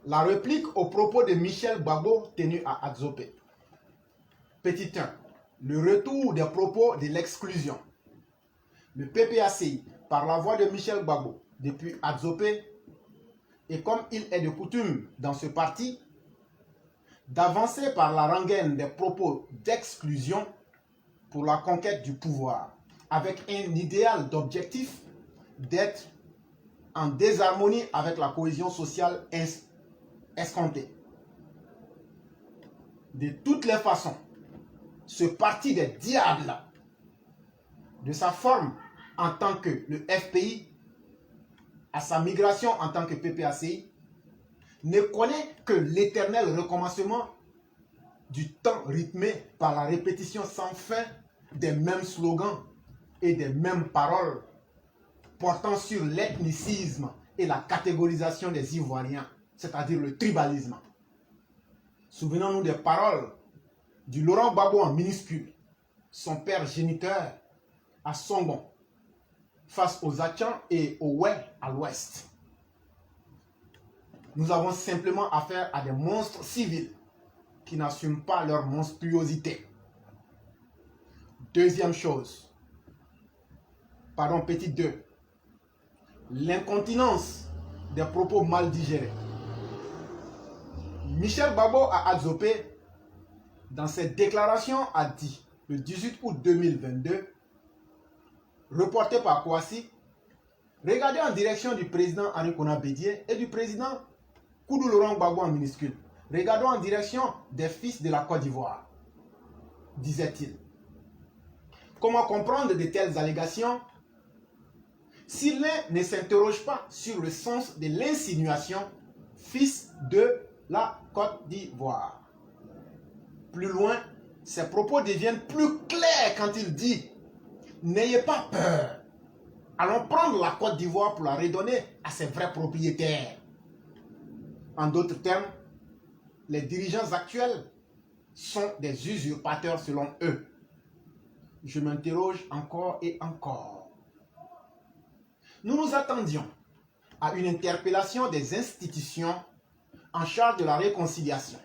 La réplique aux propos de Michel Gbagbo tenu à Adzopé. Petit 1. Le retour des propos de l'exclusion. Le PPACI, par la voix de Michel Gbagbo, depuis Adzopé, et comme il est de coutume dans ce parti, d'avancer par la rengaine des propos d'exclusion pour la conquête du pouvoir, avec un idéal d'objectif d'être en désharmonie avec la cohésion sociale escomptée. De toutes les façons, ce parti des diables, de sa forme en tant que le FPI, à sa migration en tant que PPACI, ne connaît que l'éternel recommencement du temps rythmé par la répétition sans fin des mêmes slogans et des mêmes paroles portant sur l'ethnicisme et la catégorisation des Ivoiriens, c'est-à-dire le tribalisme. Souvenons-nous des paroles du Laurent Gbagbo en minuscule, son père géniteur à Songon, face aux Achans et aux Ouai à l'ouest. Nous avons simplement affaire à des monstres civils qui n'assument pas leur monstruosité. Deuxième chose, petit 2, l'incontinence des propos mal digérés. Michel Gbagbo à Adzopé, dans ses déclarations, a dit le 18 août 2022, reporté par Kouassi, regardez en direction du président Henri Konan Bédié et du président Koudou Laurent Gbagbo en minuscule. Regardons en direction des fils de la Côte d'Ivoire, disait-il. Comment comprendre de telles allégations si l'un ne s'interroge pas sur le sens de l'insinuation fils de la Côte d'Ivoire? Plus loin, ses propos deviennent plus clairs quand il dit « N'ayez pas peur, allons prendre la Côte d'Ivoire pour la redonner à ses vrais propriétaires. » En d'autres termes, les dirigeants actuels sont des usurpateurs selon eux. Je m'interroge encore et encore. Nous nous attendions à une interpellation des institutions en charge de la réconciliation,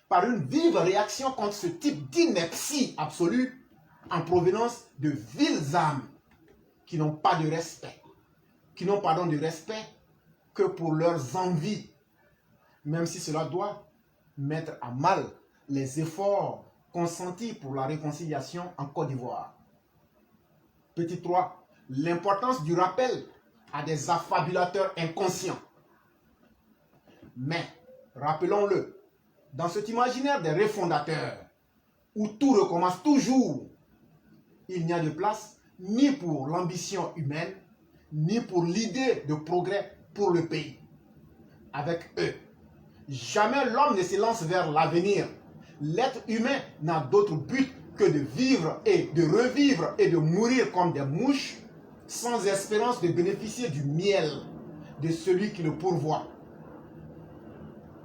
par une vive réaction contre ce type d'ineptie absolue en provenance de viles âmes qui n'ont pas de respect, qui n'ont pardon de respect que pour leurs envies, même si cela doit mettre à mal les efforts consentis pour la réconciliation en Côte d'Ivoire. Petit 3. L'importance du rappel à des affabulateurs inconscients. Mais, rappelons-le, dans cet imaginaire des refondateurs, où tout recommence toujours, il n'y a de place ni pour l'ambition humaine, ni pour l'idée de progrès pour le pays. Avec eux, jamais l'homme ne se lance vers l'avenir. L'être humain n'a d'autre but que de vivre et de revivre et de mourir comme des mouches, sans espérance de bénéficier du miel de celui qui le pourvoit.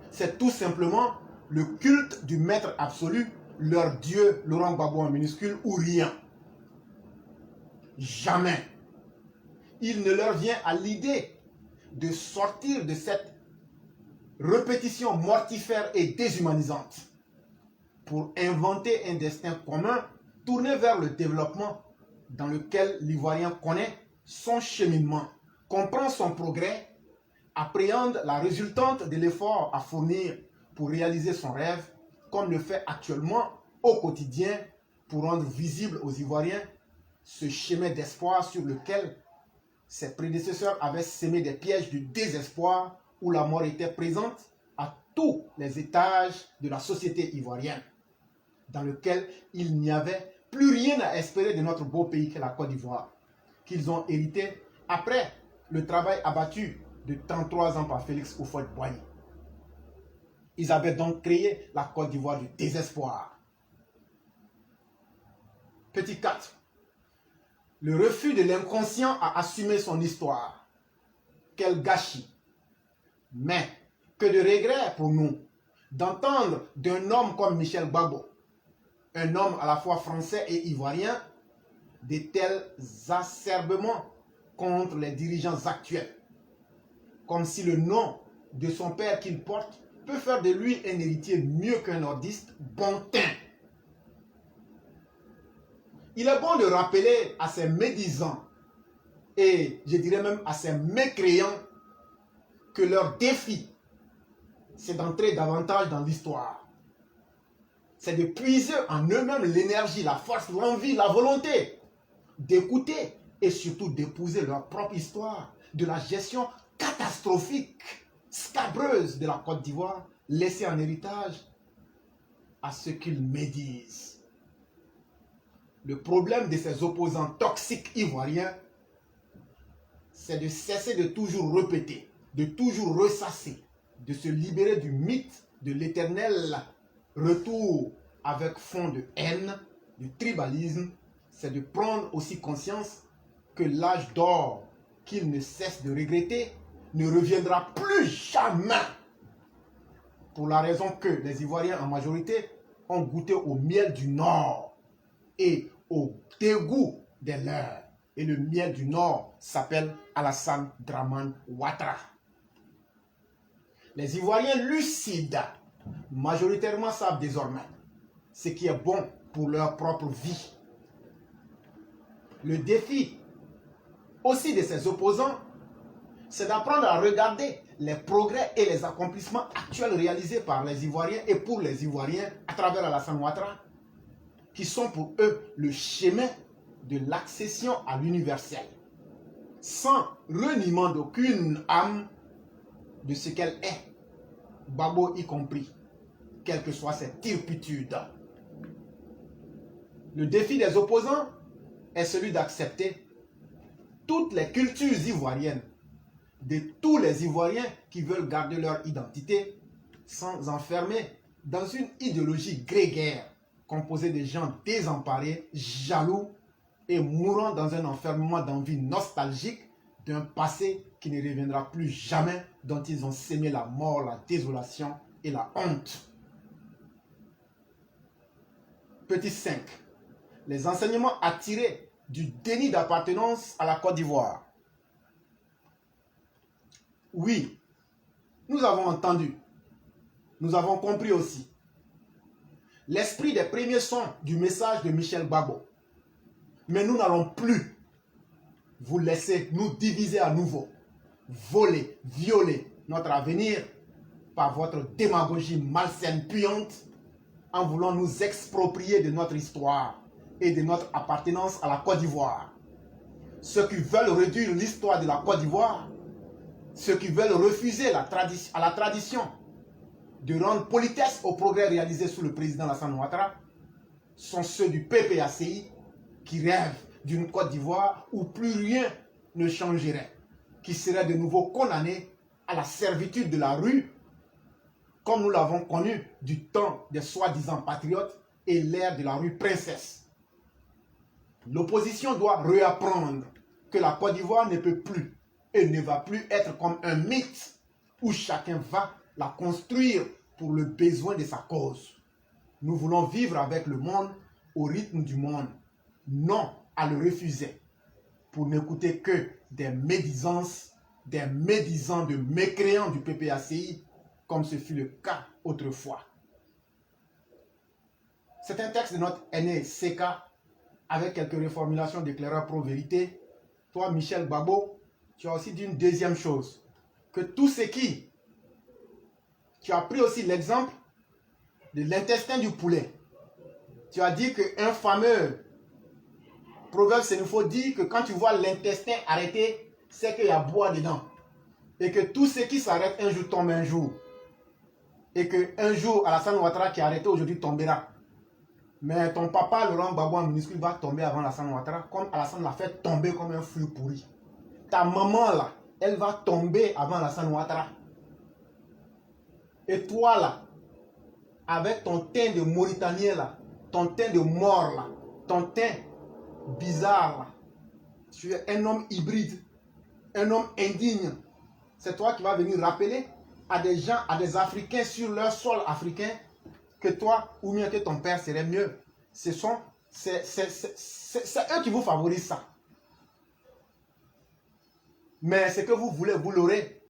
C'est tout simplement le culte du maître absolu, leur Dieu, Laurent Gbagbo en minuscule, ou rien. Jamais il ne leur vient à l'idée de sortir de cette répétition mortifère et déshumanisante pour inventer un destin commun tourné vers le développement dans lequel l'Ivoirien connaît son cheminement, comprend son progrès, appréhende la résultante de l'effort à fournir pour réaliser son rêve, comme le fait actuellement au quotidien pour rendre visible aux Ivoiriens ce chemin d'espoir sur lequel ses prédécesseurs avaient sémé des pièges du désespoir où la mort était présente à tous les étages de la société ivoirienne, dans lequel il n'y avait plus rien à espérer de notre beau pays qu'est la Côte d'Ivoire, qu'ils ont hérité après le travail abattu de 33 ans par Félix Houphouët-Boigny. Ils avaient donc créé la Côte d'Ivoire du désespoir. Petit 4. Le refus de l'inconscient à assumer son histoire. Quel gâchis! Mais que de regrets pour nous d'entendre d'un homme comme Michel Gbagbo, un homme à la fois français et ivoirien, de tels acerbements contre les dirigeants actuels, comme si le nom de son père qu'il porte peut faire de lui un héritier mieux qu'un nordiste bon teint. Il est bon de rappeler à ces médisants et je dirais même à ces mécréants que leur défi, c'est d'entrer davantage dans l'histoire. C'est de puiser en eux-mêmes l'énergie, la force, l'envie, la volonté d'écouter et surtout d'épouser leur propre histoire de la gestion catastrophique, scabreuse de la Côte d'Ivoire, laissée en héritage à ce qu'ils médisent. Le problème de ces opposants toxiques ivoiriens, c'est de cesser de toujours répéter, de toujours ressasser, de se libérer du mythe de l'éternel retour avec fond de haine, de tribalisme. C'est de prendre aussi conscience que l'âge d'or qu'ils ne cessent de regretter ne reviendra plus jamais. Pour la raison que les Ivoiriens en majorité ont goûté au miel du Nord et au dégoût des leurs. Et le miel du Nord s'appelle Alassane Dramane Ouattara. Les Ivoiriens lucides majoritairement savent désormais ce qui est bon pour leur propre vie. Le défi aussi de ces opposants, c'est d'apprendre à regarder les progrès et les accomplissements actuels réalisés par les Ivoiriens et pour les Ivoiriens à travers Alassane Ouattara, qui sont pour eux le chemin de l'accession à l'universel, sans reniement d'aucune âme de ce qu'elle est, Gbagbo y compris, quelle que soit cette turpitude. Le défi des opposants est celui d'accepter toutes les cultures ivoiriennes, de tous les Ivoiriens qui veulent garder leur identité sans enfermer dans une idéologie grégaire composée de gens désemparés, jaloux et mourant dans un enfermement d'envie nostalgique d'un passé qui ne reviendra plus jamais, dont ils ont sémé la mort, la désolation et la honte. Petit 5. Les enseignements à tirer du déni d'appartenance à la Côte d'Ivoire. Oui, nous avons entendu, nous avons compris aussi l'esprit des premiers sons du message de Michel Gbagbo. Mais nous n'allons plus vous laisser nous diviser à nouveau, voler, violer notre avenir par votre démagogie malsaine, puante, en voulant nous exproprier de notre histoire et de notre appartenance à la Côte d'Ivoire. Ceux qui veulent réduire l'histoire de la Côte d'Ivoire, ceux qui veulent refuser à la tradition de rendre politesse aux progrès réalisés sous le président Alassane Ouattara, sont ceux du PPACI qui rêvent d'une Côte d'Ivoire où plus rien ne changerait, qui serait de nouveau condamné à la servitude de la rue, comme nous l'avons connu du temps des soi-disant patriotes et l'ère de la rue Princesse. L'opposition doit réapprendre que la Côte d'Ivoire ne peut plus et ne va plus être comme un mythe où chacun va la construire pour le besoin de sa cause. Nous voulons vivre avec le monde au rythme du monde, non à le refuser pour n'écouter que des médisances, des médisants de mécréants du PPACI, comme ce fut le cas autrefois. C'est un texte de notre aîné Seka avec quelques reformulations d'éclaireurs pro-vérité. Toi, Michel Gbagbo, tu as aussi dit une deuxième chose, que tous ceux qui... Tu as pris aussi l'exemple de l'intestin du poulet. Tu as dit qu'un fameux proverbe sénéfo dit que quand tu vois l'intestin arrêté, c'est qu'il y a bois dedans. Et que tous ceux qui s'arrêtent un jour tombent un jour. Et qu'un jour, Alassane Ouattara qui est arrêté aujourd'hui tombera. Mais ton papa, Laurent Gbagbo en minuscule, va tomber avant Alassane Ouattara, comme Alassane l'a fait tomber comme un fruit pourri. Ta maman là, elle va tomber avant Alassane Ouattara. Et toi là, avec ton teint de Mauritanien là, ton teint de mort là, ton teint bizarre là, tu es un homme hybride, un homme indigne. C'est toi qui vas venir rappeler à des gens, à des Africains sur leur sol africain, que toi ou bien que ton père serait mieux. C'est eux qui vous favorisent ça. Mais ce que vous voulez, vous l'aurez.